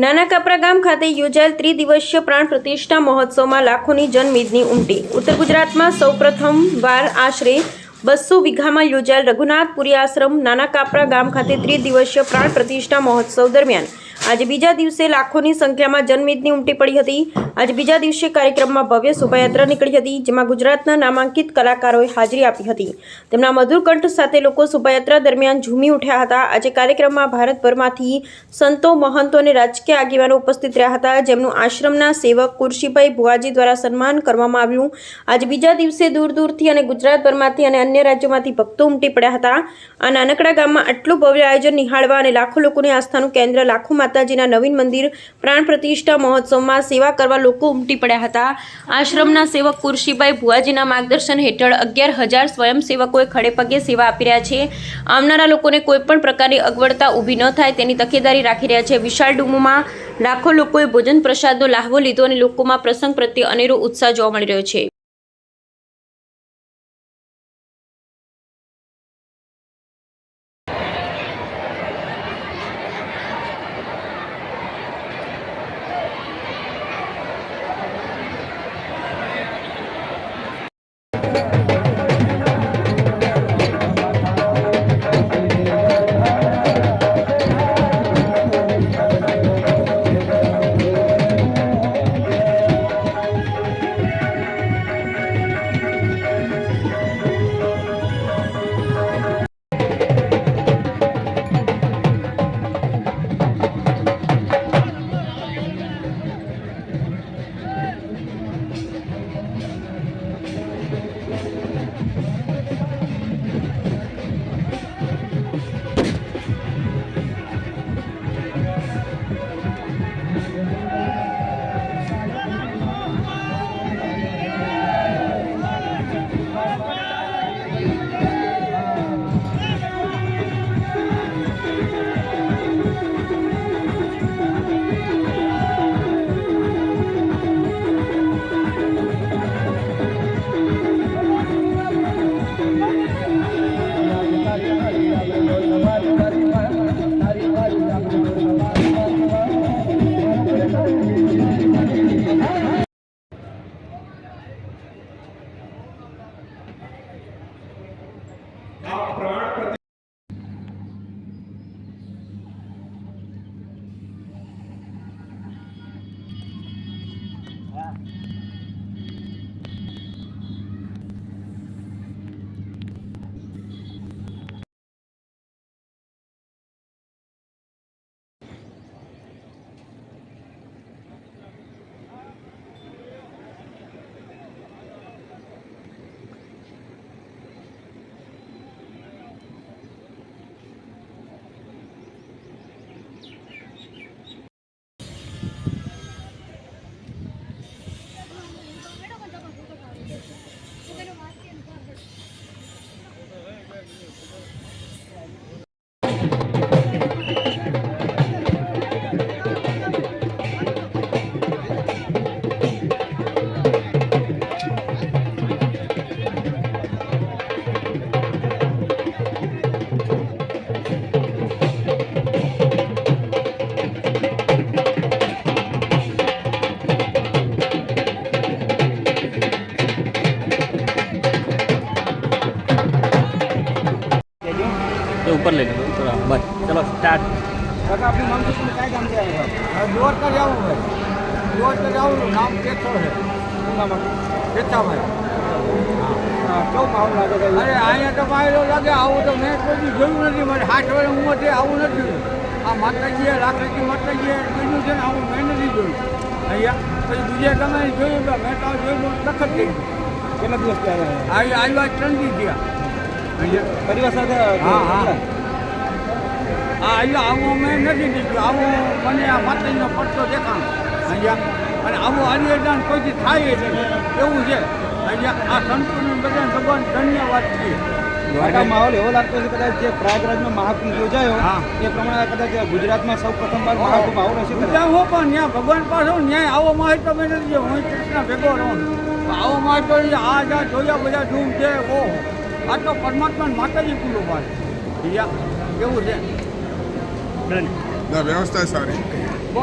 નાના કાપરા ગામ ખાતે યોજાયેલ ત્રિદિવસીય પ્રાણ પ્રતિષ્ઠા મહોત્સવમાં લાખોની જનમેદની ઉમટી। ઉત્તર ગુજરાતમાં સૌપ્રથમવાર આશરે 200 વીઘામાં યોજાયેલ રઘુનાથપુરી આશ્રમ નાના કાપરા ગામ ખાતે ત્રિદિવસીય પ્રાણ પ્રતિષ્ઠા મહોત્સવ દરમિયાન આજે બીજા દિવસે લાખોની સંખ્યામાં જનમેદની ઉમટી પડી હતી। આજે બીજા દિવસે કાર્યક્રમમાં ભવ્ય શોભાયાત્રા નીકળી હતી, જેમાં ગુજરાતના નામાંકિત કલાકારોએ હાજરી આપી હતી। તેમના મધુર કંઠ સાથે લોકો શોભાયાત્રા દરમિયાન ઝૂમી ઉઠ્યા હતા। આજે કાર્યક્રમમાં ભારતભરમાંથી સંતો, મહંતો અને રાજકીય આગેવાનો ઉપસ્થિત રહ્યા હતા, જેમનું આશ્રમના સેવક કુરશીભાઈ ભુવાજી દ્વારા સન્માન કરવામાં આવ્યું। આજે બીજા દિવસે દૂર દૂરથી અને ગુજરાતભરમાંથી અને અન્ય રાજ્યોમાંથી ભક્તો ઉમટી પડ્યા હતા। આ નાનકડા ગામમાં આટલું ભવ્ય આયોજન નિહાળવા અને લાખો લોકોની આસ્થાનું કેન્દ્ર લાખો માતાજીના નવીન મંદિર પ્રાણ પ્રતિષ્ઠા મહોત્સવમાં સેવા કરવા લોકો ઉમટી પડ્યા હતા। આશ્રમના સેવક કુરશીભાઈ ભુવાજીના માર્ગદર્શન હેઠળ 11,000 સ્વયંસેવકોએ ખડે પગે સેવા આપી રહ્યા છે। આવનારા લોકોને કોઈપણ પ્રકારની અગવડતા ઊભી ન થાય તેની તકેદારી રાખી રહ્યા છે। વિશાળ ડુમોમાં લાખો લોકોએ ભોજન પ્રસાદનો લાહવો લીધો અને લોકોમાં પ્રસંગ પ્રત્યે અનેરો ઉત્સાહ જોવા મળી રહ્યો છે। ऊपर ले लो थोड़ा बस चलो स्टार्ट। काका अपने नाम से तुम क्या काम किया है? जोर कर जाऊँ भाई, जोर कर जाऊँ। नाम केशव है। શું નામ કેશવભાઈ? કેવું માહોલ લાગે છે? અરે અહીંયા તો માહોલ લાગે આવું તો મેં કોઈ દી જોયું નથી। મારે 60 વર્ષ ઉંમર છે, આવું નથી જોયું। આ માતાજીએ રાખડી માતાજીએ જોયું છે ને, આવું મેં નથી જોયું અહીંયા। પછી બીજે તમે જોયું મેં તો જોયું લખત થઈ ગયું। કેટલા દિવસ આવ્યા? 3 દી થયા અહીંયા પરિવાર સાથે। હા હા હા, અહીંયા આવું મેં નથી દીધું। આવું મને આ માતાજીનો પડતો દેખાણ અહીંયા, અને આવું આલિયદાન કોઈથી થાય છે એવું છે અહીંયા। આ સંતોને બધા ભગવાન ધન્યવાદ છે। માહોલ એવો લાગતો છે કદાચ જે પ્રયાગરાજમાં મહાકુંભ યોજાયો એ પ્રમાણે કદાચ ગુજરાતમાં સૌ પ્રથમવાર મહાકુંભ આવો હશે। બધા હું પણ ત્યાં ભગવાન પાસે ન્યાય આવો માહિત તો મેં નથી જોયો। હું કૃષ્ણ ભેગો રહું, આવો માહિત તો આ જા જોયા બધા ધૂમ છે। ઓહો, આ તો પરમાત્મા માતાજી પૂરું પાડે એવું છે। વ્યવસ્થા સારી બહુ